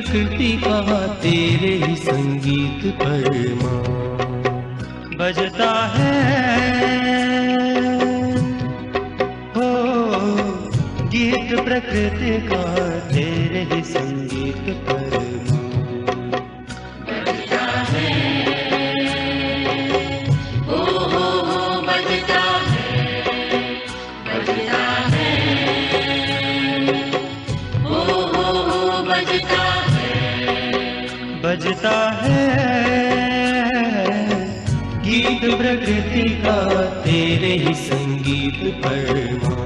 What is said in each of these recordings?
प्रकृति का तेरे ही संगीत पर माँ बजता है। हो गीत प्रकृति का तेरे ही संगीत पर माँ बजता है। हो बजता है, बजता है। हो बजता है, बजता है। गीत प्रकृति का तेरे ही संगीत पर माँ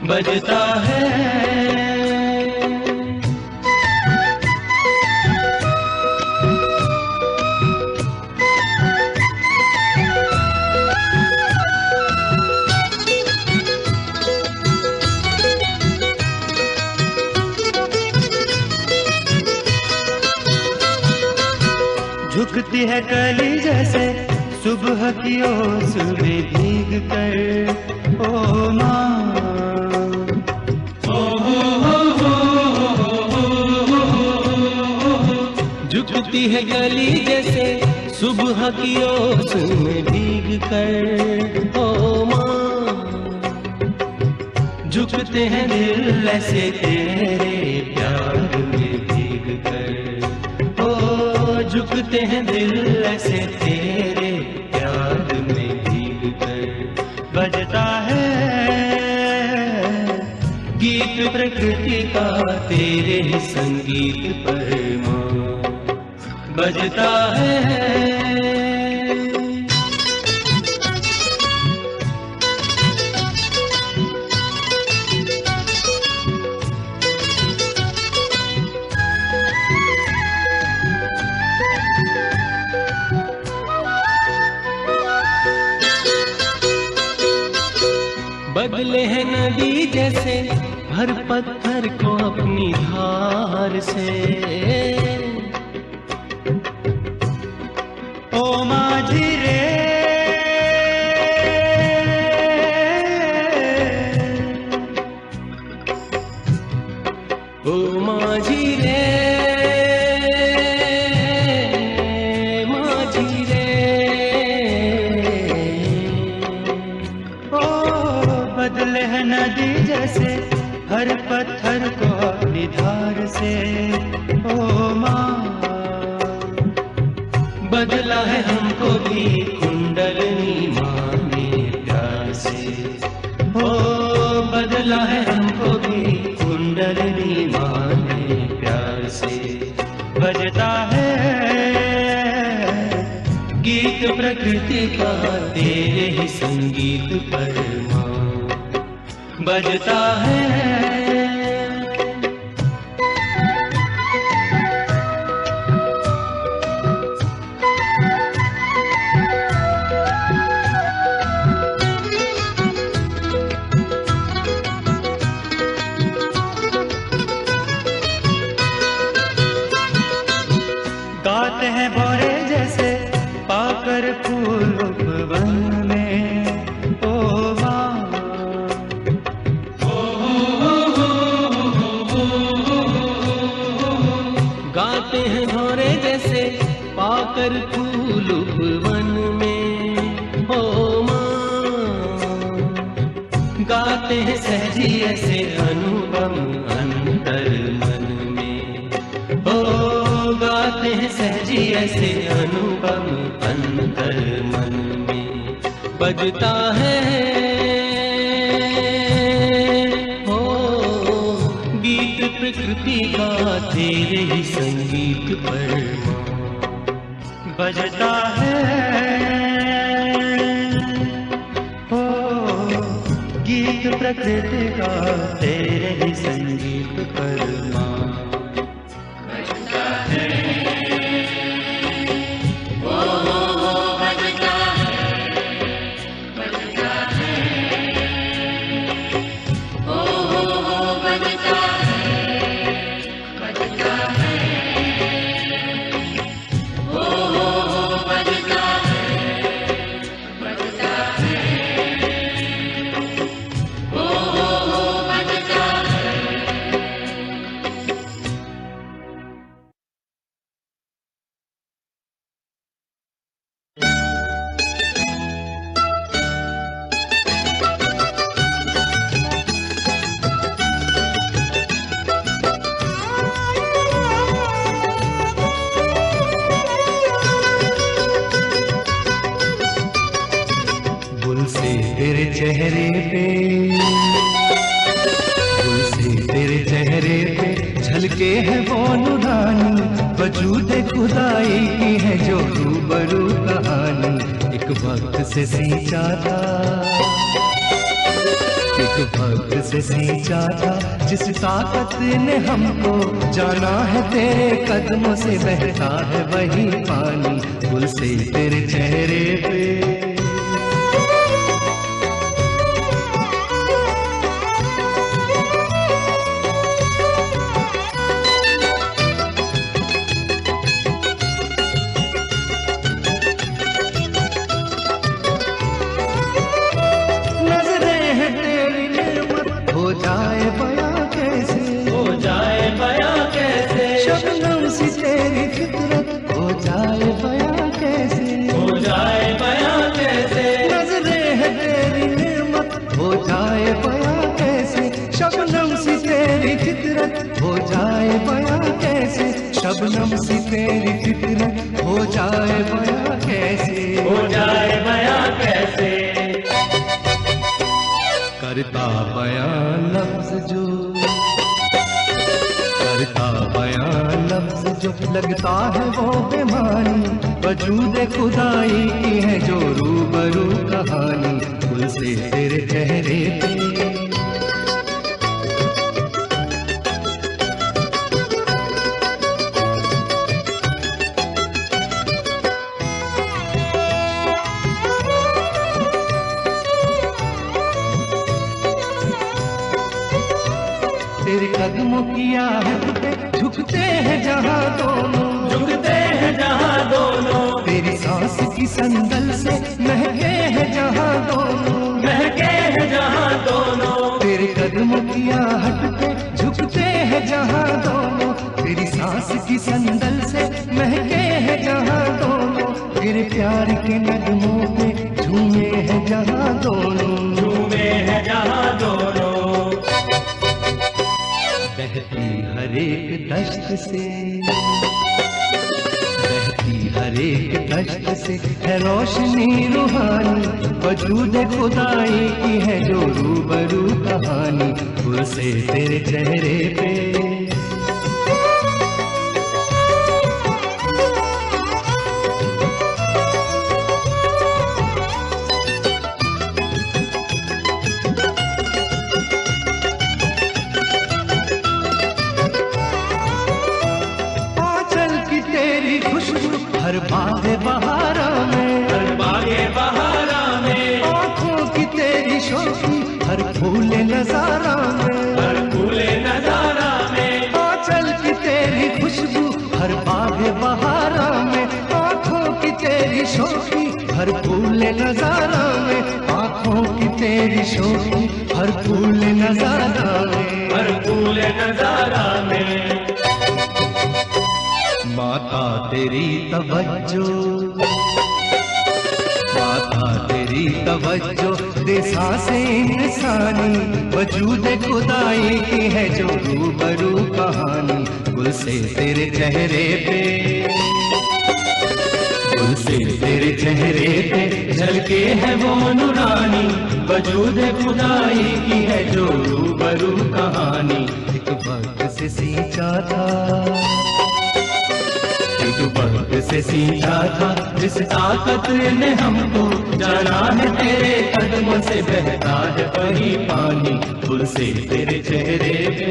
बजता है। झुकती है कली जैसे सुबह की ओस में भीग कर ओ माँ। झुकती है कली जैसे सुबह की ओस में भीग कर ओ माँ। झुकते हैं दिल ऐसे तेरे प्यार में भीग कर। झुकते हैं दिल ऐसे तेरे प्यार में भीग कर। बजता है गीत प्रकृति का तेरे ही संगीत पर माँ बजता है। बदले हैं नदी जैसे हर पत्थर को अपनी धार से। ओ माझी रे ओ माझी रे माझी रे। बदले है नदी जैसे हर पत्थर को अपनी धार से। ओ माँ बदला है हमको भी कुंडलनी माँ ने प्यार से। ओ बदला है हमको भी कुंडलनी माँ ने प्यार से। बजता है गीत प्रकृति का तेरे ही संगीत पर माँ बजता है। गाते हैं भोरे जैसे पाकर फूल उपवन में। ओ माँ गाते हैं भोरे जैसे पाकर फूल उपवन में। ओ माँ गाते हैं सहजी ऐसे अनुपम अंतर मन में। ओ गाते हैं सहजी ऐसे अनुपम अंतर मन में। बजता है हो गीत प्रकृति का तेरे ही संगीत पर माँ बजता है। हो गीत प्रकृति का तेरे ही संगीत पर माँ बजता है। हो बजता है, बजता है। हो बजता है, बजता है। हो बजता है, बजता है। हो बजता है। चेहरे पे, फूल से तेरे चेहरे पे झलके है वो नूरानी, वजूद खुदाई की है जो रूबरू कहानी। एक वक्त से सींचा था, एक वक्त से सींचा था, जिस ताकत ने हमको जाना है तेरे कदमों से बहता है वही पानी। फूल से तेरे चेहरे पे, तेरी फितरत हो जाए बयां कैसे, हो जाए बयां कैसे, नजरें है तेरी नेमत हो जाए बयां कैसे, शबनम सी तेरी फितरत हो जाए बयां कैसे, शबनम सी तेरी फितरत हो जाए बयां कैसे, हो जाए बयां कैसे, करता बयां लफ्ज जो, करता बयां लफ्ज जो लगता है वो बेमानी, वजूद खुदाई की है जो रूबरू कहानी। फूल से तेरे चेहरे पे, तेरे कदमों की आहट पे झुकते हैं जहां दोनों, झुकते हैं जहां दोनों, तेरी सांस की संदल से महके हैं जहां दोनों, महके हैं जहां दोनों, तेरे कदमों की आहट पे झुकते हैं जहां दोनों, तेरी सांस की संदल से महके हैं जहां दोनों, तेरे प्यार के नगमों पे झूमे हैं जहां दोनों, झूमे हैं जहां दोनों, बहती हर एक दश्त से, बहती हर एक दश्त से है रोशनी रूहानी, वजूद खुदाई की है जो रूबरू कहानी। फूल से तेरे चेहरे पे, हर बागे बहारा में, हर बागे बहारा में, आँखों की तेरी शोखी हर फूले नजारा में, हर फूले नजारा में, आंचल की तेरी खुशबू हर बागे बहारा में, आँखों की तेरी शोखी हर फूले नजारा में, आँखों की तेरी शोखी हर फूले नजारा में, हर फूले नजारा में, माता तेरी तवज्जो, माता तेरी तवज्जो दे सांसें इंसानी, वजूद खुदाई की है जो रूबरू कहानी। गुल से तेरे चेहरे पे, गुल से तेरे चेहरे पे झलके है वो नूरानी, वजूद खुदाई की है जो रूबरू कहानी। एक वक्त से सींचा था, एक वक्त से सींचा था, जिस ताकत ने हमको जाना है तेरे कदमों से बहता है वही पानी। फूल से तेरे चेहरे पे,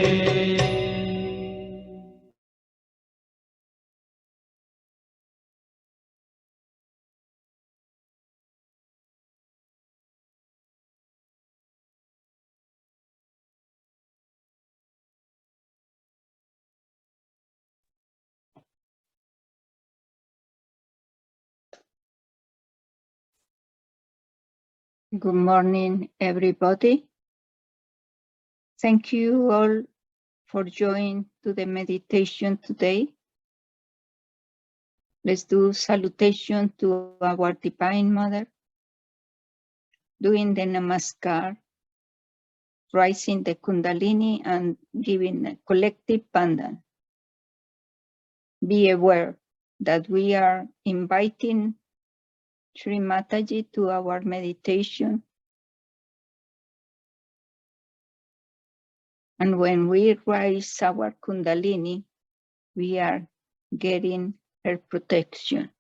Good morning, everybody. Thank you all for joining to the meditation today. Let's do salutation to our Divine Mother, doing the Namaskar, rising the Kundalini and giving a collective pandan. Be aware that we are inviting Shree Mataji to our meditation And when we raise our Kundalini, we are getting her protection.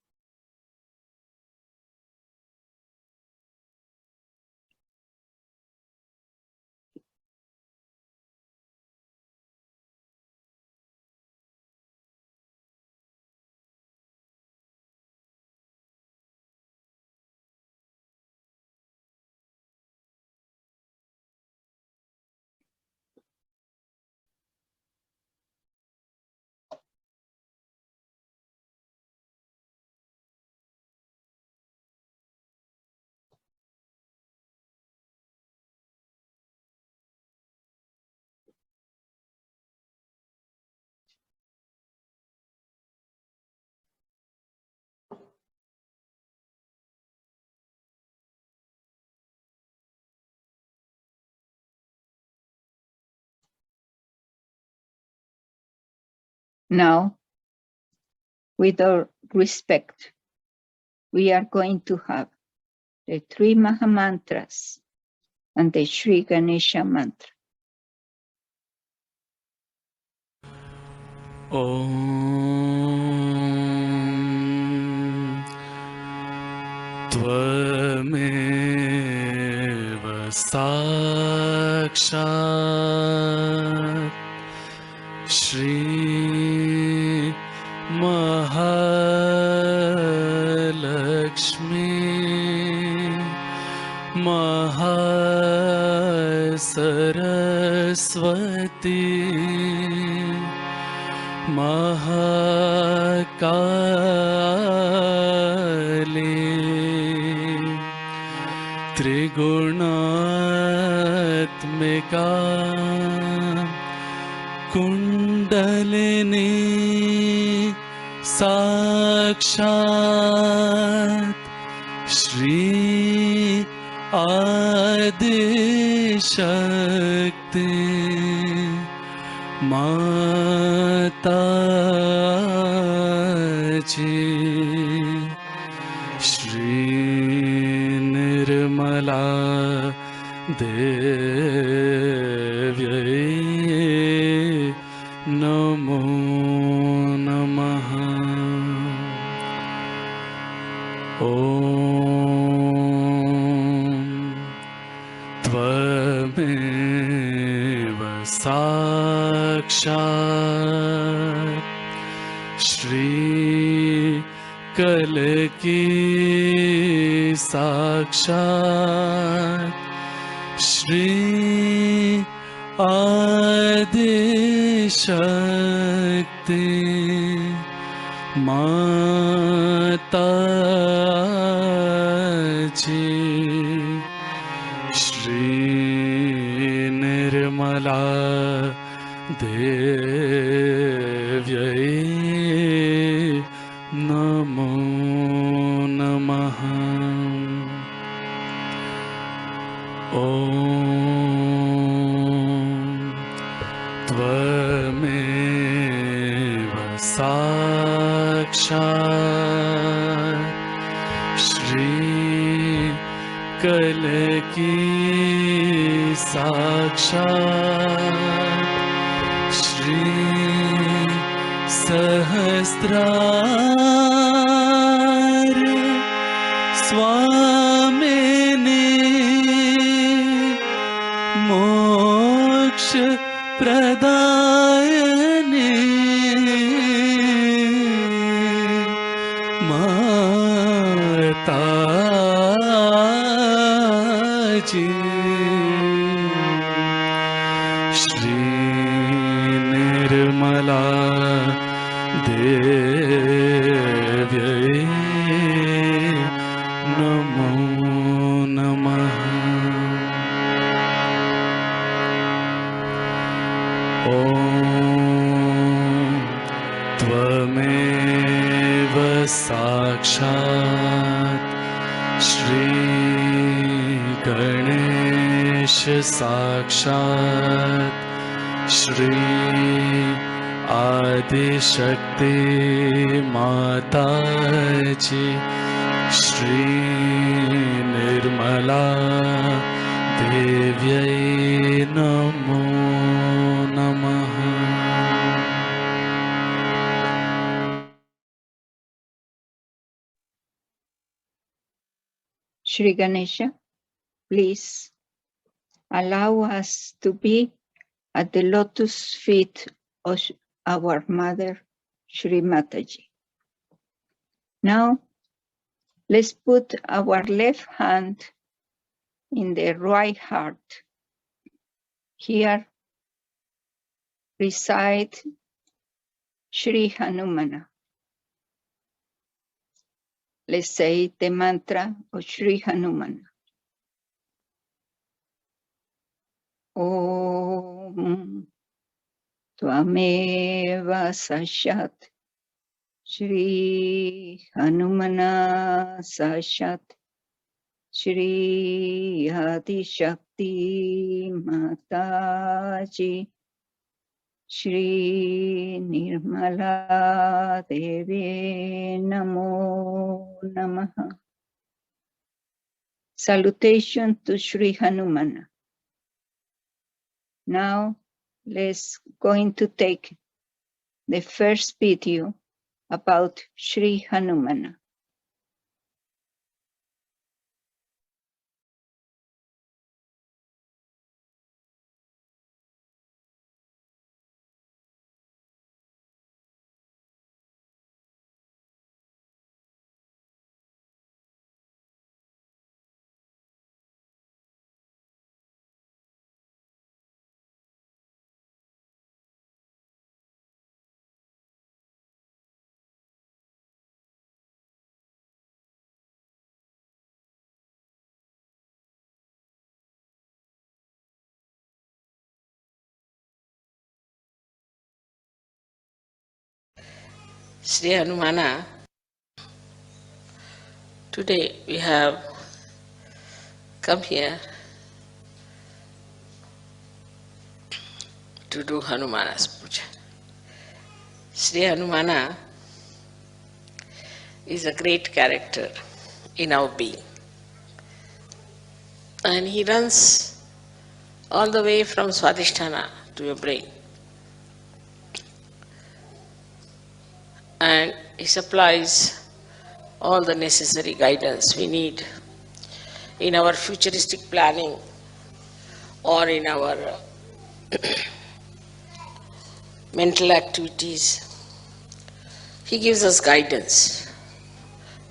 Now, with our respect, we are going to have the 3 Maha Mantras and the Shree Ganesha mantra. ॐ त्वमेव साक्षात् श्री महालक्ष्मी महासरस्वती महाकाली त्रिगुणात्मिका कुण्डलिनी साक्षात् श्री आदिशक्ति माताजी श्री निर्मला देव्यै नमो नमः। ॐ त्वमेव साक्षात् श्री कलकी साक्षात् श्री आदिशक्ति माताजी श्री निर्मला देव्यै नमो नमः। ॐ त्वमेव साक्षात् श्री कलकी साक्षात् श्री सहस्रार स्वामिनी मोक्ष प्रदायिनी माताजी श्री निर्मला देव्यै नमो नमः। ॐ त्वमेव साक्षात् श्री गणेश साक्षात् श्री आदिशक्ति माताजी श्री निर्मला देव्यै नमो Sri Ganesha, please allow us to be at the lotus feet of our mother, Sri Mataji. Now, let's put our left hand in the right heart. Here reside Sri Hanumana. Let's say the mantra of Sri Hanumana. Om Tvameva Sashat Shri Hanumana Sashat Shri Adi Shakti Mataji Shri Nirmala Devi Namo Namaha. Salutation to Shri Hanumana. Now let's going to take the first video about Shri Hanumana. Sri Hanumana, today we have come here to do Hanumana's puja. Sri Hanumana is a great character in our being, and he runs all the way from Swadhisthana to your brain, and he supplies all the necessary guidance we need in our futuristic planning or in our mental activities. He gives us guidance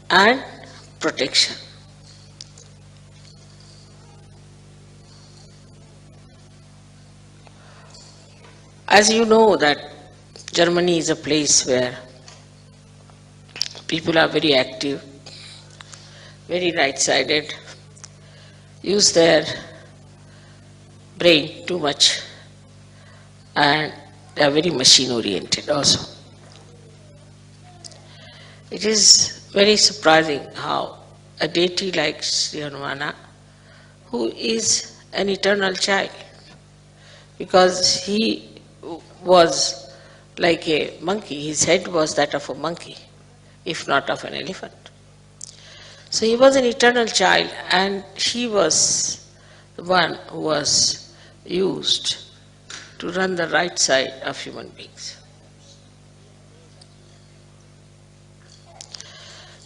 and protection. As you know that Germany is a place where people are very active, very right-sided, use their brain too much, and they are very machine-oriented also. It is very surprising how a deity like Sri Hanumana, who is an eternal child, because he was like a monkey, his head was that of a monkey, if not of an elephant. So he was an eternal child, and he was the one who was used to run the right side of human beings.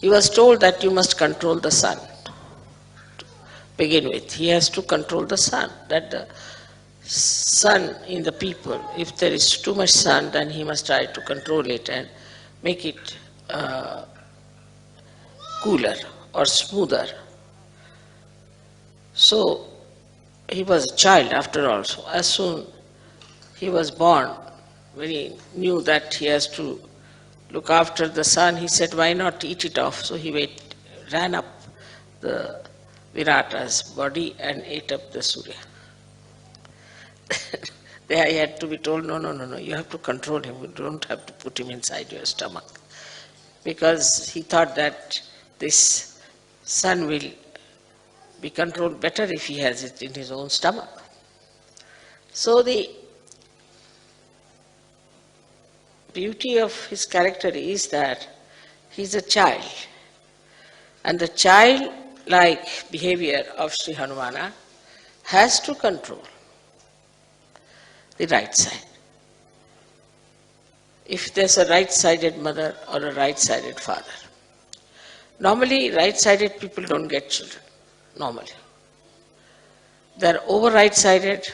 He was told that you must control the sun. To begin with, he has to control the sun, that the sun in the people, if there is too much sun, then he must try to control it and make it cooler or smoother. So he was a child after all. So as soon he was born, when he knew that he has to look after the sun, he said, why not eat it off? So he ran up the Virata's body and ate up the Surya. There he had to be told, no, you have to control him. You don't have to put him inside your stomach. Because he thought that this sun will be controlled better if he has it in his own stomach. So the beauty of his character is that he's a child. And the childlike behavior of Sri Hanumana has to control the right side. If there's a right-sided mother or a right-sided father. Normally, right-sided people don't get children. normally. They're over right-sided,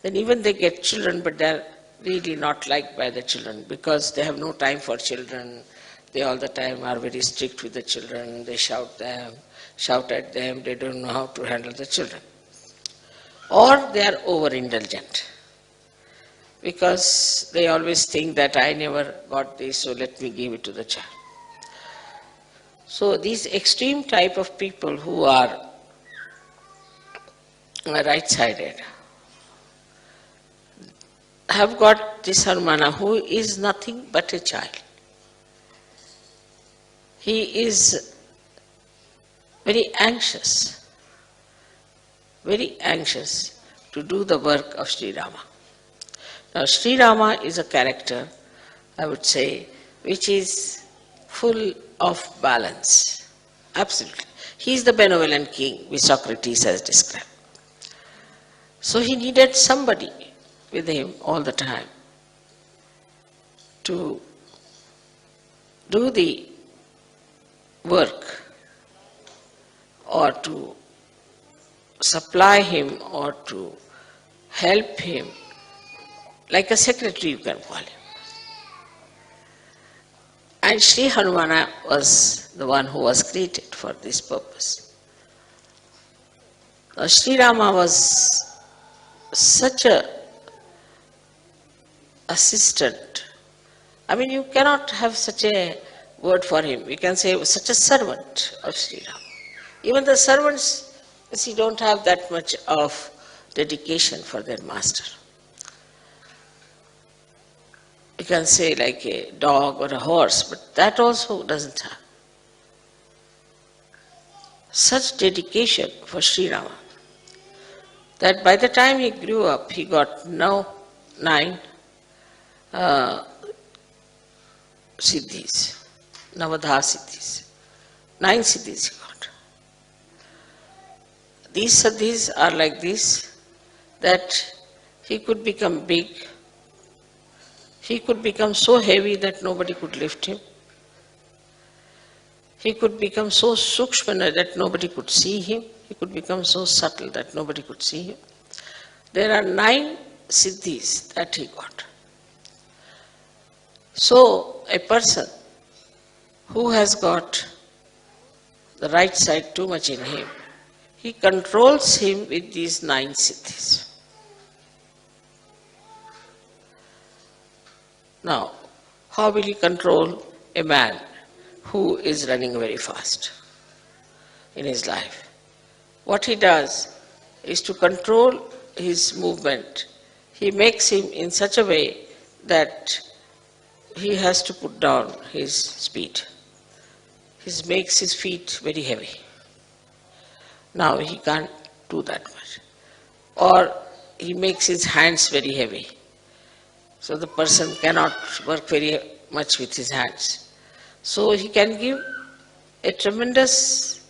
then even they get children, but they're really not liked by the children because they have no time for children. They all the time are very strict with the children. They shout at them. They don't know how to handle the children. Or they are over-indulgent because they always think that I never got this, so let me give it to the child. So these extreme type of people who are right-sided have got this Hanumana who is nothing but a child. He is very anxious to do the work of Sri Rama. Now Sri Rama is a character, I would say, which is full of balance. Absolutely. He is the benevolent king which Socrates has described. So he needed somebody with him all the time to do the work or to supply him or to help him, like a secretary you can call him. And Sri Hanumana was the one who was created for this purpose. Now, Sri Rama was such a assistant. I mean, you cannot have such a word for him. You can say such a servant of Sri Rama. Even the servants, you see, don't have that much of dedication for their master. You can say like a dog or a horse, but that also doesn't have such dedication for Sri Rama that by the time he grew up, he got now 9 siddhis, Navadha siddhis. 9 siddhis he got. These siddhis are like this, that he could become big, he could become so heavy that nobody could lift him. He could become so sukshma that nobody could see him. He could become so subtle that nobody could see him. There are 9 siddhis that he got. So a person who has got the right side too much in him, he controls him with these 9 siddhis. Now, how will he control a man who is running very fast in his life? What he does is to control his movement. He makes him in such a way that he has to put down his speed. He makes his feet very heavy. Now he can't do that much. Or he makes his hands very heavy. So the person cannot work very much with his hands. So he can give a tremendous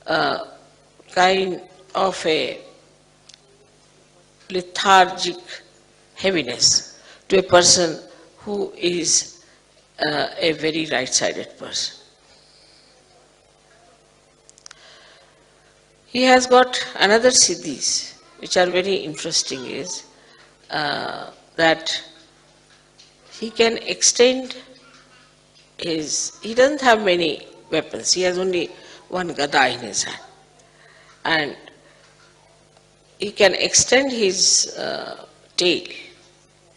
kind of a lethargic heaviness to a person who is a very right-sided person. He has got another siddhis which are very interesting, is that he can extend he doesn't have many weapons, he has only one gada in his hand, and he can extend his tail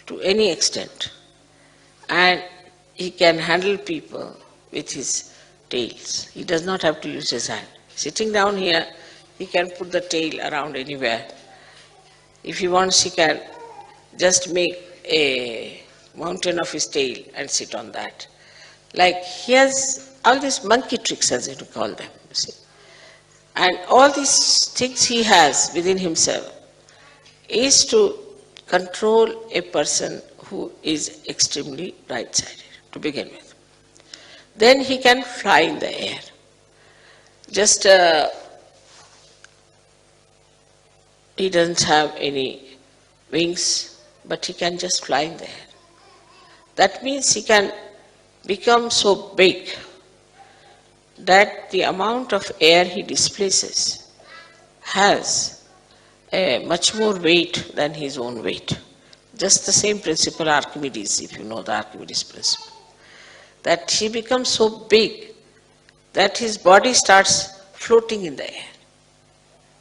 to any extent, and he can handle people with his tails. He does not have to use his hand. Sitting down here, he can put the tail around anywhere. If he wants, he can just make a mountain of his tail and sit on that. Like he has all these monkey tricks, as you call them, you see. And all these things he has within himself is to control a person who is extremely right-sided, to begin with. Then he can fly in the air. Just he doesn't have any wings, but he can just fly in the air. That means he can become so big that the amount of air he displaces has a much more weight than his own weight. Just the same principle Archimedes, if you know the Archimedes principle, that he becomes so big that his body starts floating in the air,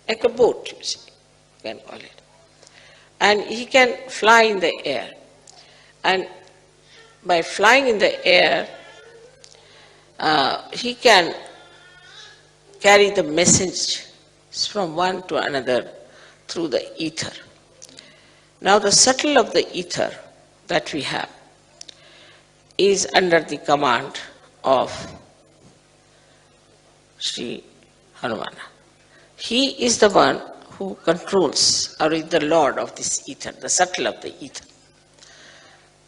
like a boat, you see, you can call it. And he can fly in the air. And by flying in the air, he can carry the message from one to another through the ether. Now, the subtle of the ether that we have is under the command of Sri Hanumana. He is the one who controls or is the lord of this ether, the subtle of the ether,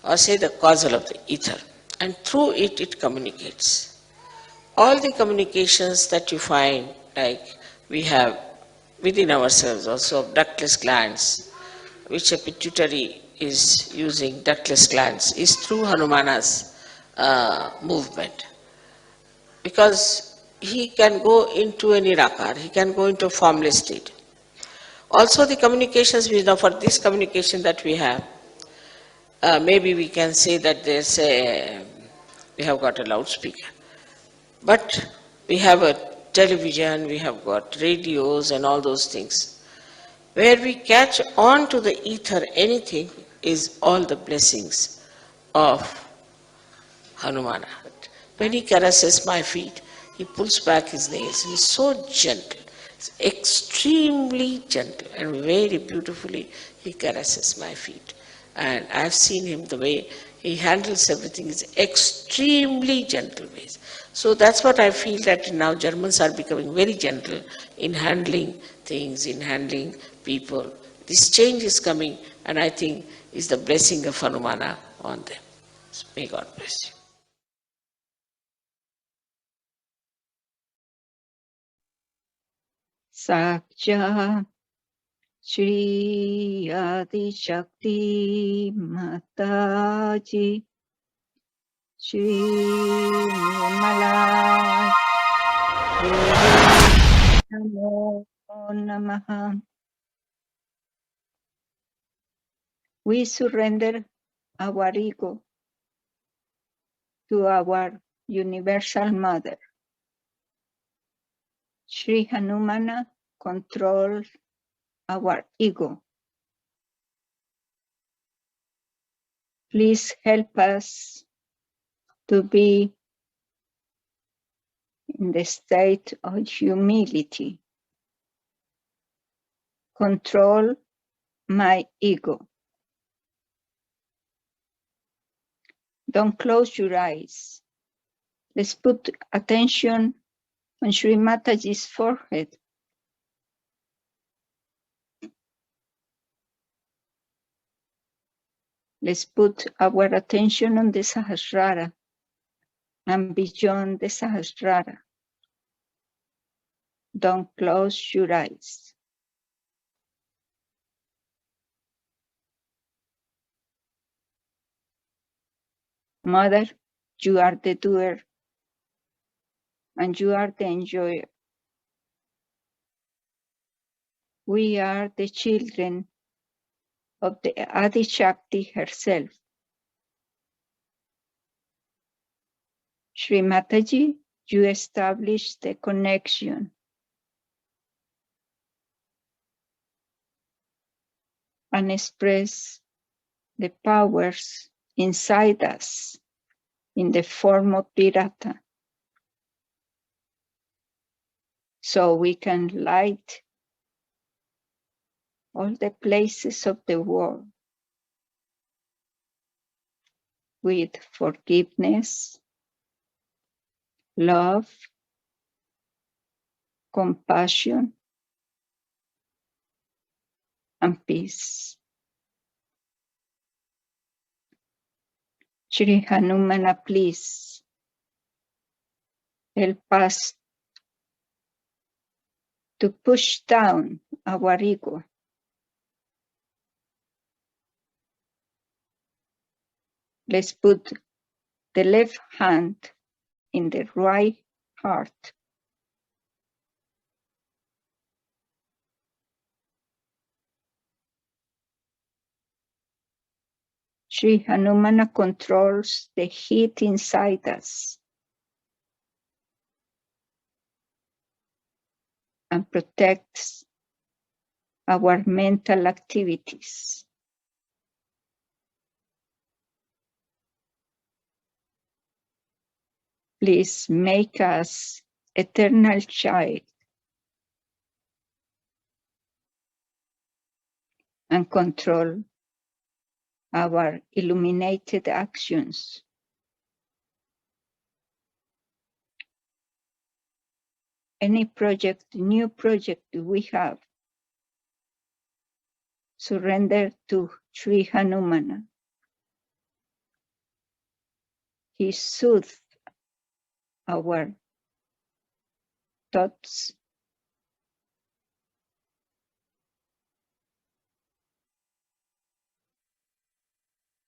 or say the causal of the ether. And through it, it communicates. All the communications that you find, like we have within ourselves also ductless glands, which a pituitary is using ductless glands, is through Hanumana's movement. Because he can go into a nirakar, he can go into a formless state. Also the communications we know, for this communication that we have, maybe we can say that we have got a loudspeaker. But we have a television, we have got radios and all those things. Where we catch on to the ether anything is all the blessings of Hanumana. When he caresses my feet, he pulls back his nails. He's so gentle, extremely gentle, and very beautifully he caresses my feet. And I've seen him, the way he handles everything is extremely gentle ways. So that's what I feel, that now Germans are becoming very gentle in handling things, in handling people. This change is coming, and I think is the blessing of Hanumana on them. So may God bless you. Sakya Shri Adi Shakti Mataji Shri Nirmala Devi Namo Namaha. We surrender our ego to our Universal Mother. Sri Hanumana controls our ego. Please help us to be in the state of humility. Control my ego. Don't close your eyes. Let's put attention on Sri Mataji's forehead. Let's put our attention on the Sahasrara and beyond the Sahasrara. Don't close your eyes. Mother, you are the doer and you are the enjoyer. We are the children of the Adi Shakti herself. Sri Mataji, you establish the connection and express the powers inside us in the form of Virata, so we can light all the places of the world with forgiveness, love, compassion, and peace. Sri Hanumana, please help us to push down our ego. Let's put the left hand in the right heart. Sri Hanumana controls the heat inside us and protects our mental activities. Please make us eternal child and control our illuminated actions. Any project, new project we have, surrender to Sri Hanumana. He soothes our thoughts.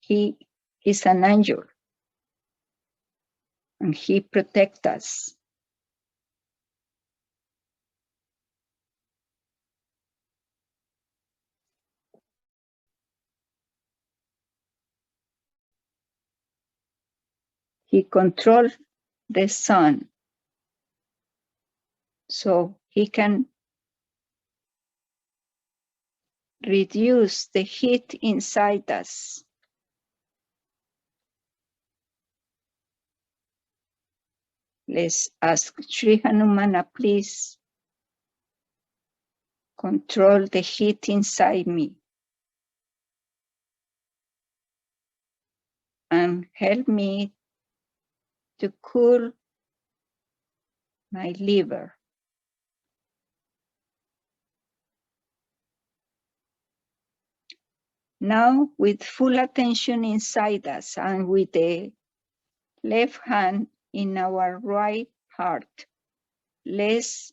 He is an angel and he protects us. He controls the sun so he can reduce the heat inside us. Let's ask Sri Hanumana, please control the heat inside me and help me to cool my liver. Now, with full attention inside us and with the left hand in our right heart, let's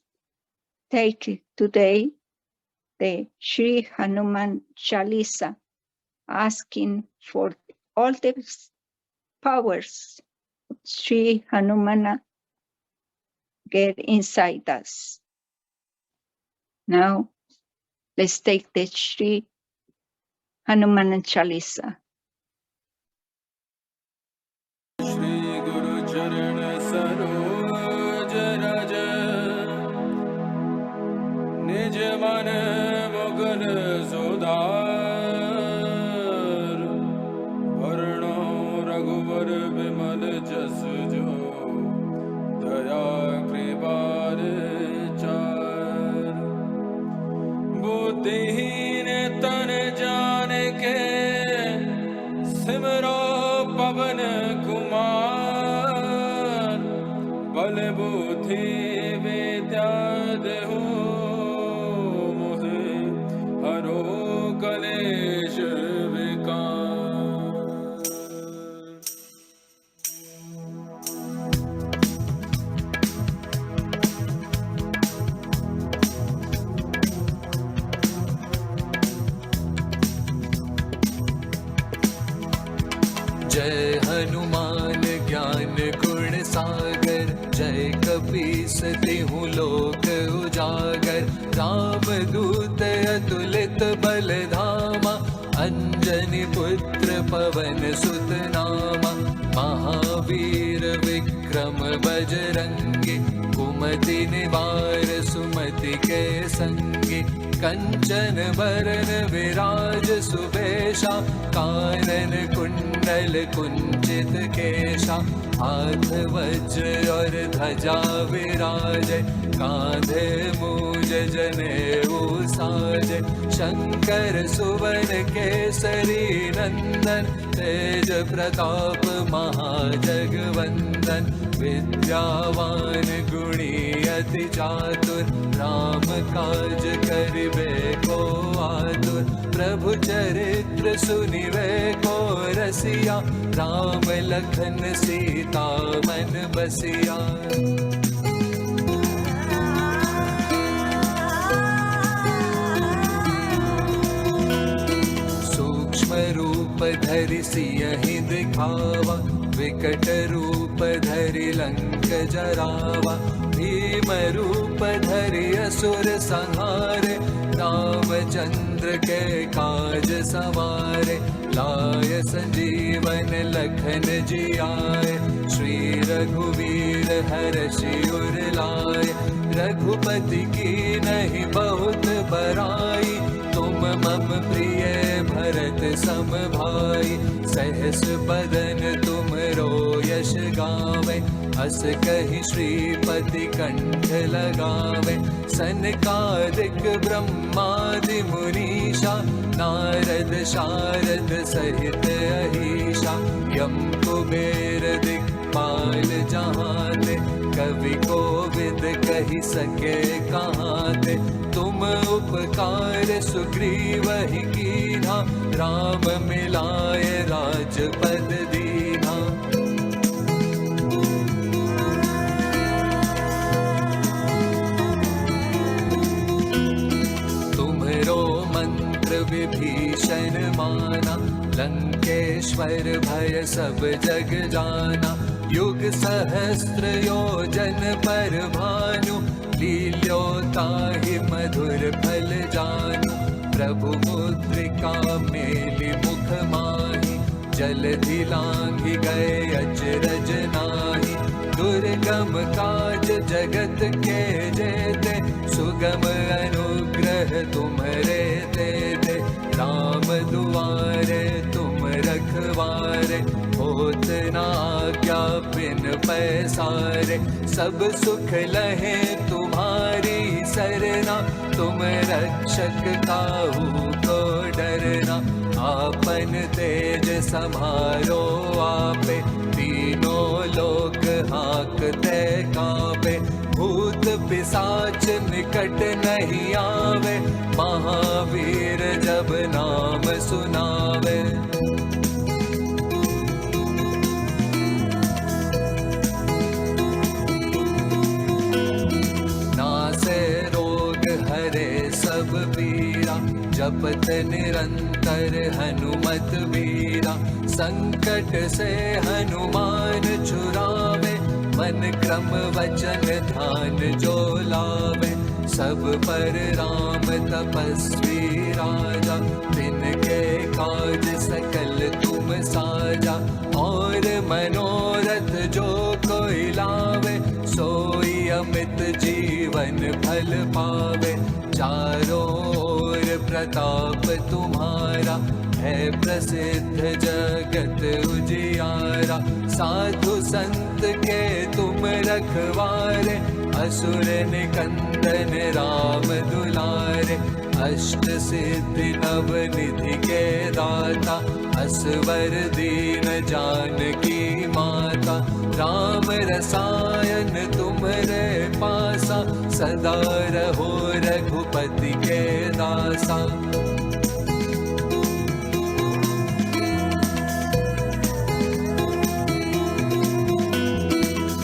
take today the Sri Hanuman Chalisa, asking for all the powers of Sri Hanumana get inside us. Now, let's take the Sri Hanumana Chalisa. Shri Guru Charan Saroj Raj Nij Man Mugun Sudhar Varno Raghuvar Bimal Jas Jo Daya Kripar Char Buddhihin Tan Jaan Ke Simro Pavan Kumar Bal Buddhi Vidya Dehu Mohe Haro Kalesh Vikar जय हनुमान ज्ञान गुण सागर जय कपीस तिहु लोक उजागर राम दूत अतुलित बल धामा अंजनी पुत्र पवन सुत नामा महावीर विक्रम बजरंगी कुमति निवार सुमति के संगी कंचन बरन विराज सुबेशा कानन कुंडल कुंचित केशा हाथ वज्र और ध्वजा विराजे कांधे मूज जनेऊ साजे शंकर सुवन केसरी नंदन तेज प्रताप महाजगवंदन विद्यावान गुणी अति चातुर राम काज करिबे को आतुर प्रभु चरित्र सुनिबे को रसिया राम लखन सीता मन बसिया सूक्ष्म रूप धरि सियहि दिखावा विकट रूप धरि लंक जरावा, भीम रूप धरि असुर संहारे, रामचंद्र के काज सवारे, लाय संजीवन लखन जियाए, श्री रघुवीर हर्षि उर लाए, रघुपति की नहीं बहुत बड़ाई, तुम मम प्रिय भरत सम भाई, सहस बदन तुमरो यश गावे, अस कहि श्रीपति कंठ लगावे, सनकादिक ब्रह्मादि मुनीषा, नारद शारद सहित अहीशा, यम कुबेर दिक्पाल जहाते, कवि कोविद कहि सके कहाते, तुम उपकार सुग्रीव ही कीन्हा, राम मिलाए राजपद दीन्हा। तुम्हरो मंत्र विभीषण माना, लंकेश्वर भय सब जग जाना, युग सहस्त्र योजन पर भानु, लील्योताहि मधुर फल जानु, प्रभु मुद्रिका मेलि मुख माहि, जलधि लांघि गए अचरज नाहि, दुर्गम काज जगत के जेते, सुगम अनुग्रह तुम्हरे तेते, राम दुआरे तुम रखवारे, होत न आज्ञा बिन पैसारे, सब सुख लहे तुम्हारी सरना, तुम रक्षक काहू को डरना, आपन तेज समारो आपे, तीनों लोक हांकते कांपे, भूत पिशाच निकट नहीं आवे, महावीर जब नाम सुनावे। नासे रोग हरे सब पीरा, जपत निरंतर हनुमत वीरा, संकट से हनुमान छुड़ावे, मन क्रम वचन ध्यान जो लावे, सब पर राम तपस्वी राजा, तिनके काज सकल तुम साजा, और मनोरथ जो कोई लावे, सोई अमित जीवन फल पावे, चारों ओर प्रताप तुम्हारा, है प्रसिद्ध जगत उजियारा, साधु संत के तुम रखवारे, असुर निकंदन राम दुलारे, अष्ट सिद्धि नव निधि के दाता, असवर दीन जानकी माता, राम रसायन तुम्हरे पासा, सदा रहो रघुपति के दासा।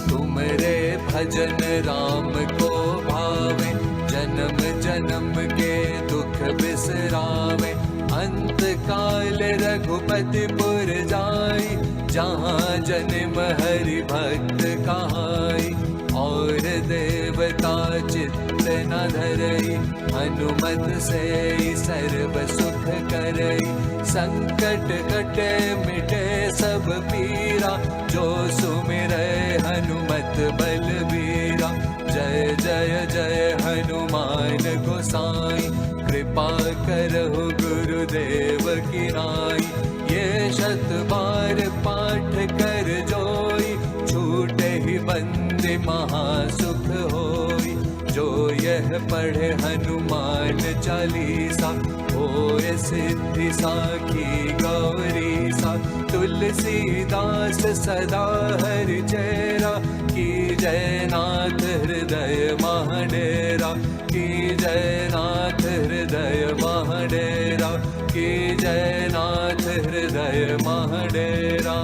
तुमरे भजन राम को भावे, जन्म जन्म के दुख बिसरावे, अंत काल रघुपति पुर जाई, जहाँ जन्म हरि भक्त कहाई, और देवता चित्त न धरई, हनुमत से सर्व सुख करई, संकट कटे मिटे सब पीरा, जो सुमिरै हनुमत बलबीरा, जय जय जय हनुमान गोसाई, कृपा करहु गुरुदेव की नाई, ये शत बार पाठ कर जोई, छूटे ही बंदे महासुख होई, जो यह पढ़े हनुमान चालीसा, होए सिद्धि साखी गौरी सा, तुलसीदास सदा हरि चेरा, की जय नाथ हृदय महाडेरा, की जय नाथ हृदय महाडेरा, की जय नाथ हृदय महाडेरा।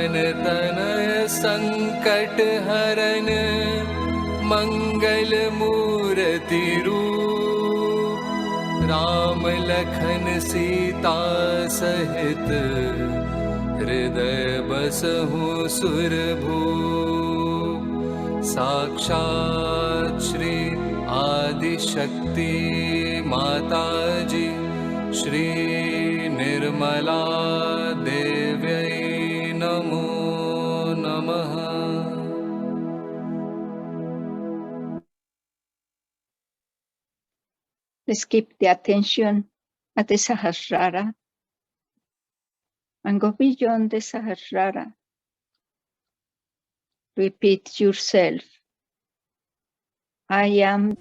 पवन तनय संकट हरन मंगल मूर्ति रूप राम लखन सीता सहित हृदय बसहु सुरभूप साक्षात् श्री आदिशक्ति माता जी श्री निर्मला देव्यै नमो नमः। Let's keep the attention at the Sahasrara and go beyond the Sahasrara. Repeat yourself. I am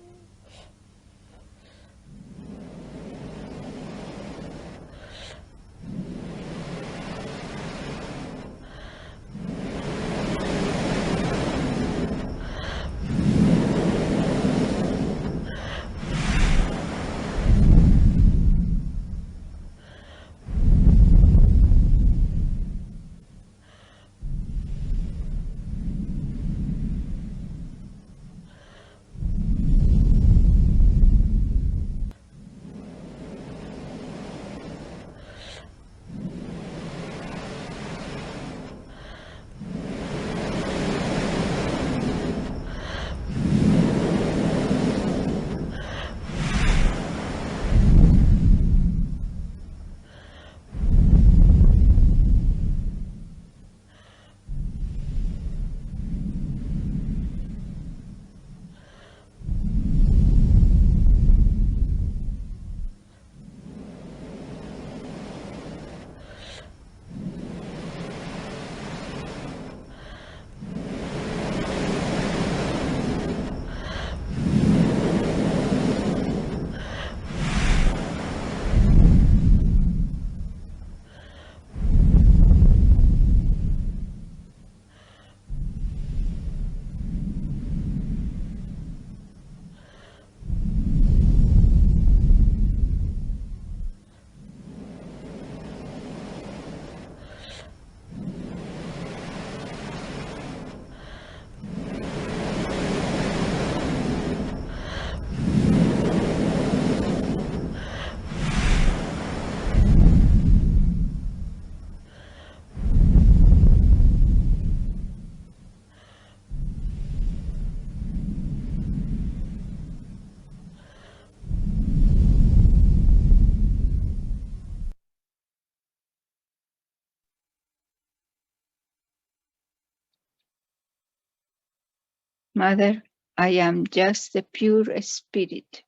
Mother, I am just a pure spirit.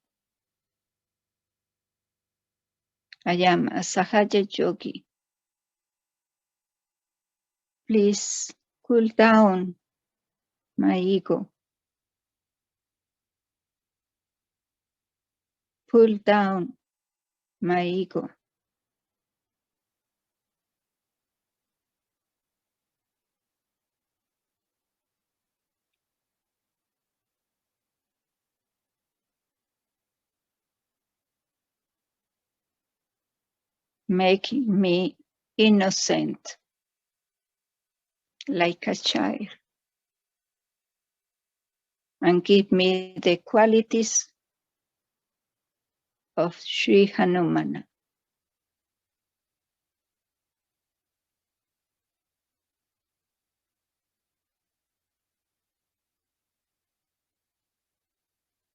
I am a Sahaja yogi. Please cool down my ego. Pull down my ego. Making me innocent like a child, and give me the qualities of Shree Hanumana.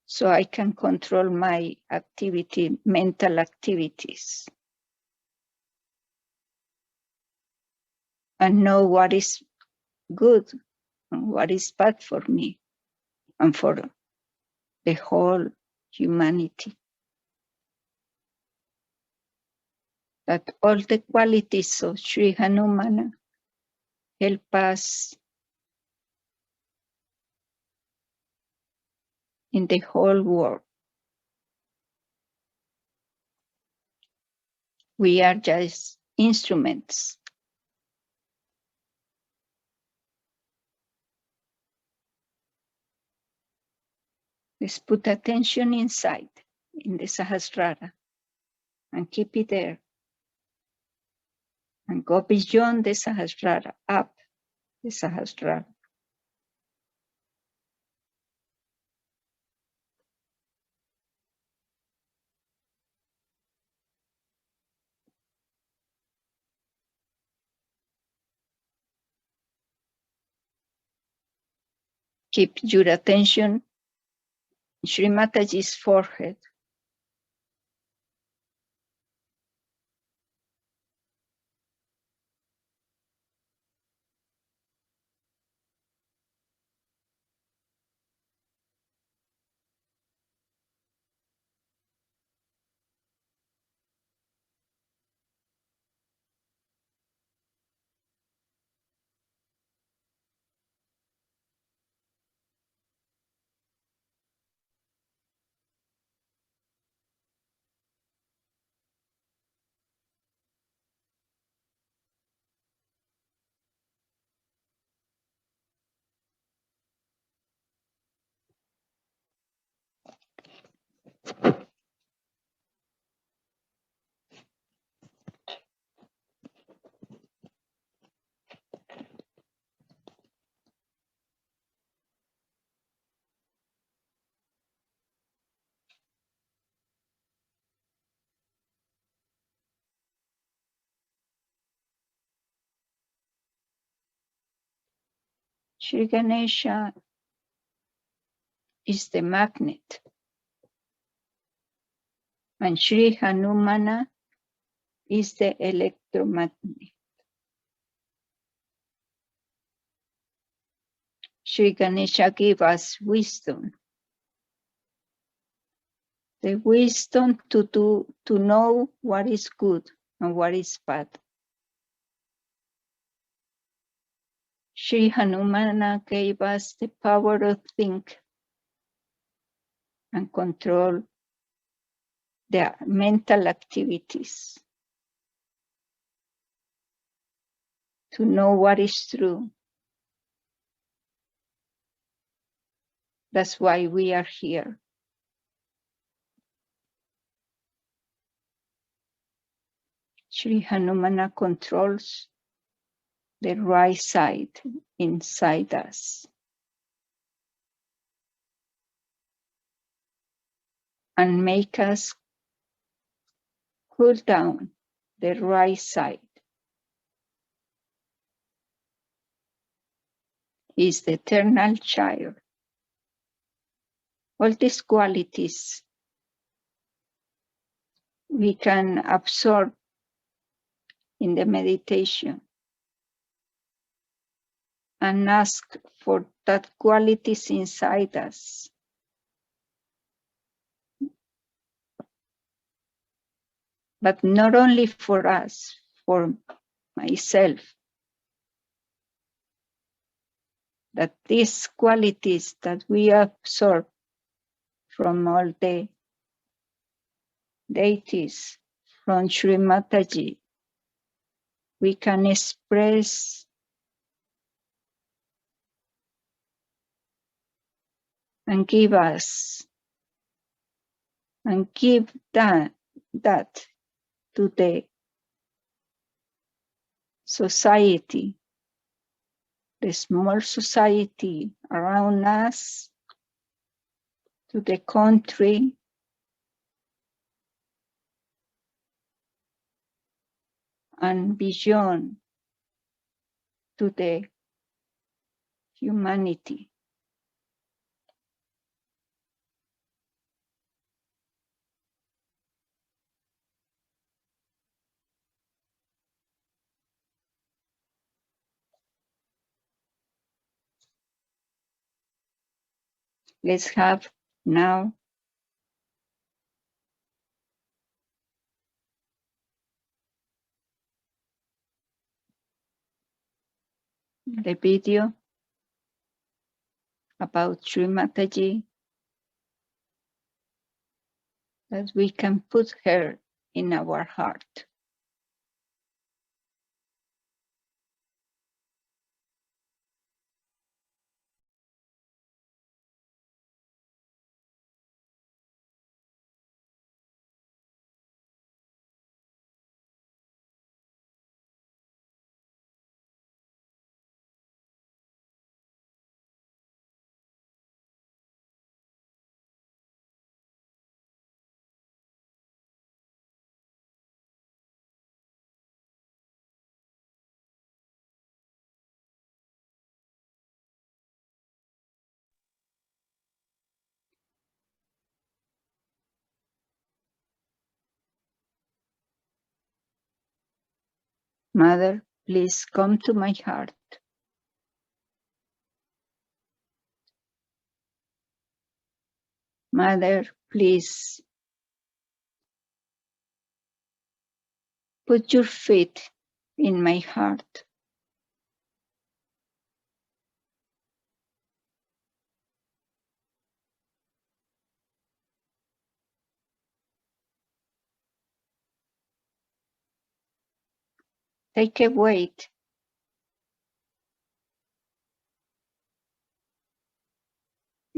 So I can control my mental activities, and know what is good and what is bad for me and for the whole humanity. That all the qualities of Sri Hanumana help us in the whole world. We are just instruments. Let's put attention inside, in the Sahasrara, and keep it there. And go beyond the Sahasrara, up the Sahasrara. Keep your attention in Sri Mataji's forehead. Sri Ganesha is the magnet, and Sri Hanumana is the electromagnet. Sri Ganesha gives us wisdom, the wisdom to know what is good and what is bad. Sri Hanumana gave us the power to think and control their mental activities, to know what is true. That's why we are here. Sri Hanumana controls the right side inside us and make us cool down the right side. He is the eternal child. All these qualities we can absorb in the meditation and ask for that qualities inside us. But not only for us, for myself, that these qualities that we absorb from all the deities, from Sri Mataji, we can express and give us and give that to the society, the small society around us, to the country, and beyond to the humanity. Let's have now the video about Sri Mataji, that we can put her in our heart. Mother, please come to my heart. Mother, please put your feet in my heart. Take a weight.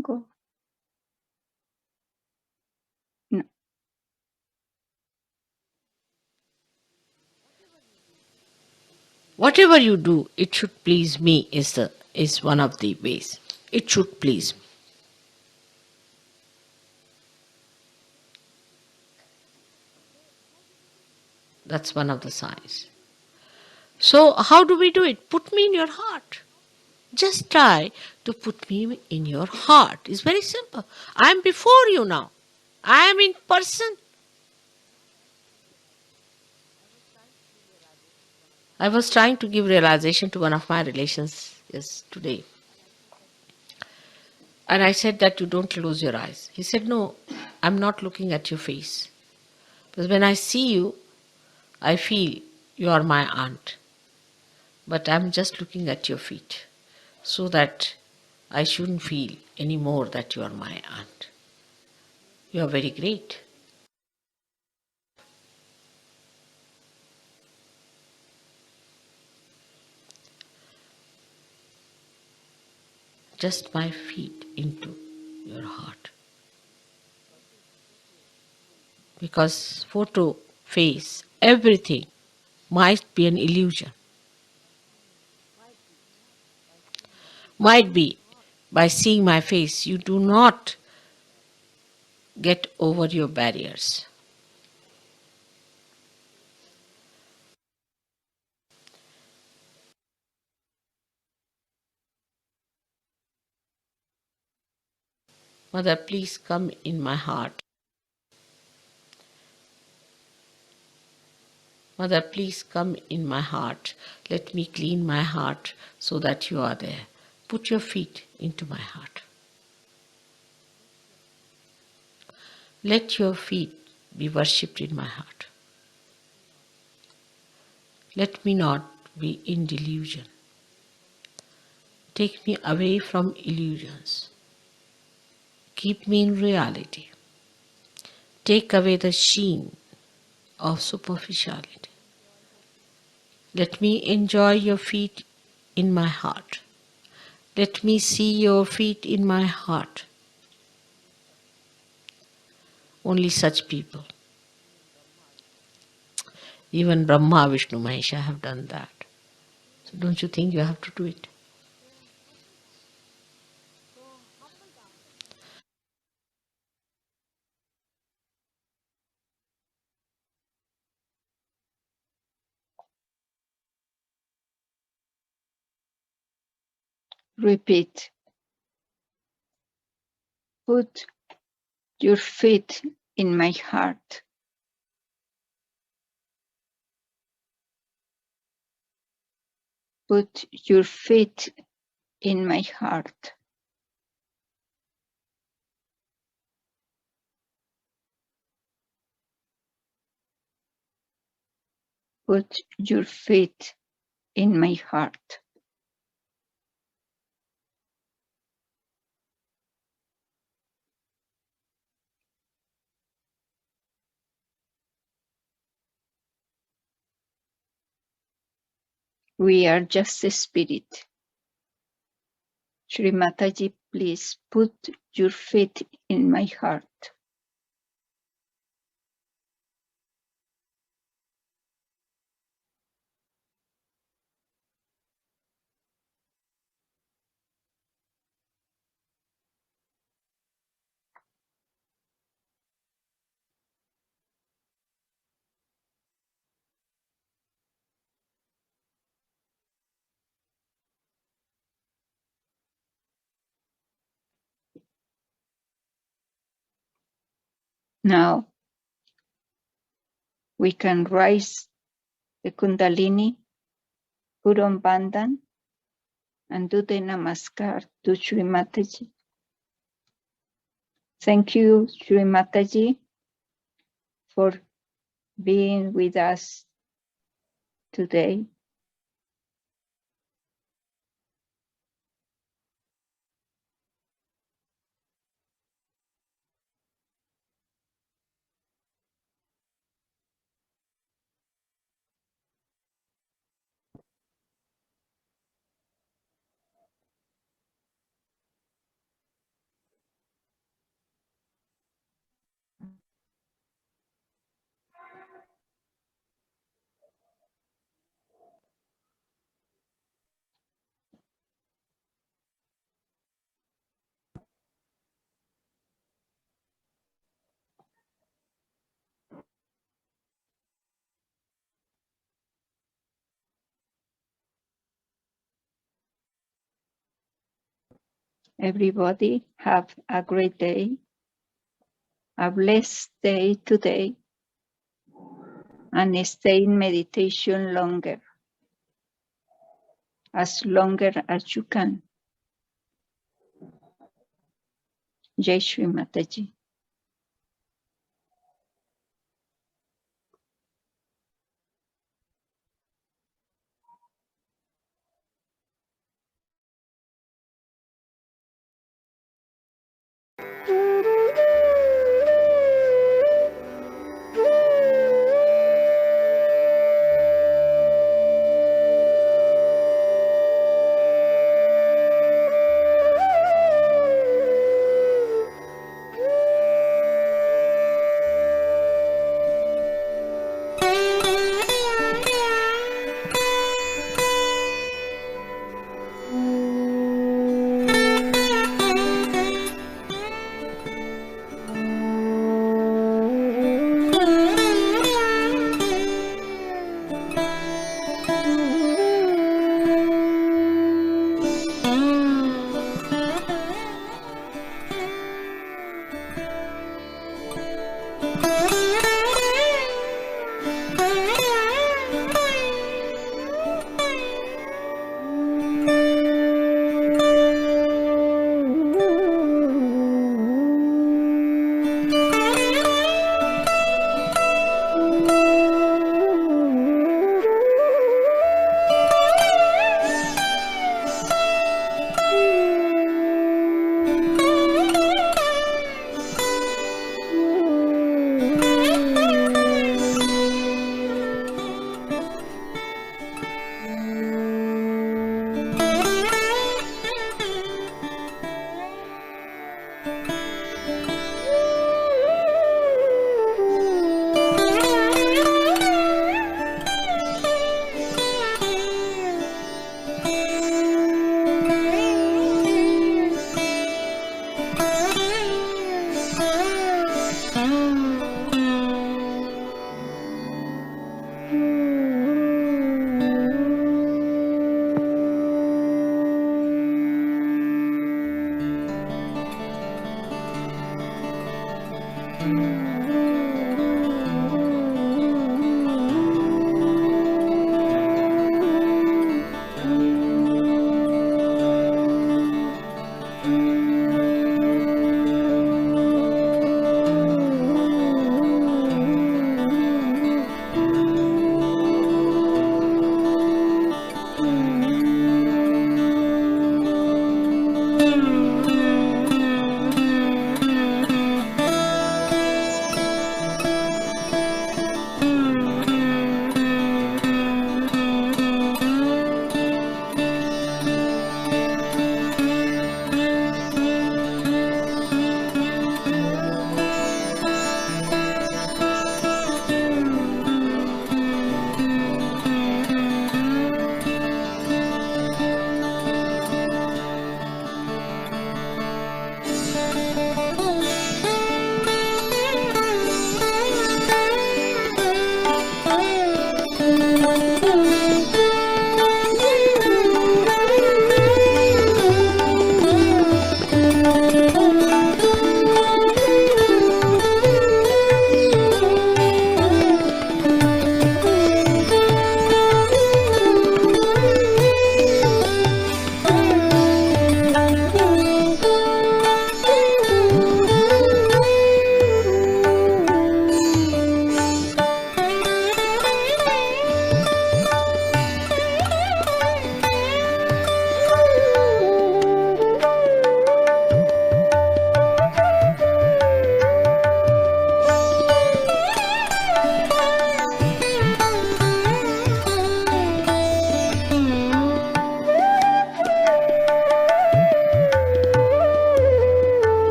Go. No. Whatever you do, it should please me is one of the ways. It should please me. That's one of the signs. So how do we do it? Put me in your heart. Just try to put me in your heart. It's very simple. I am before you now. I am in person. I was trying to give realization to one of my relations today. And I said that you don't close your eyes. He said, no, I'm not looking at your face. Because when I see you, I feel you are my aunt. But I'm just looking at your feet so that I shouldn't feel any more that you are my aunt. You are very great. Just my feet into your heart. Because photo, face, everything might be an illusion. Might be by seeing my face, you do not get over your barriers. Mother, please come in my heart. Mother, please come in my heart. Let me clean my heart so that you are there. Put your feet into my heart. Let your feet be worshipped in my heart. Let me not be in delusion. Take me away from illusions. Keep me in reality. Take away the sheen of superficiality. Let me enjoy your feet in my heart. Let me see your feet in my heart. Only such people. Even Brahma, Vishnu, Mahesha have done that. So don't you think you have to do it? Repeat. Put your feet in my heart. Put your feet in my heart. Put your feet in my heart. We are just a spirit. Shri Mataji, please put your feet in my heart. Now we can raise the Kundalini put on bandhan and do the namaskar to Shree Mataji. Thank you, Shree Mataji, for being with us today. Everybody have a great day, a blessed day today, and stay in meditation longer, as longer as you can. Jai Shri Mataji.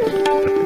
Hare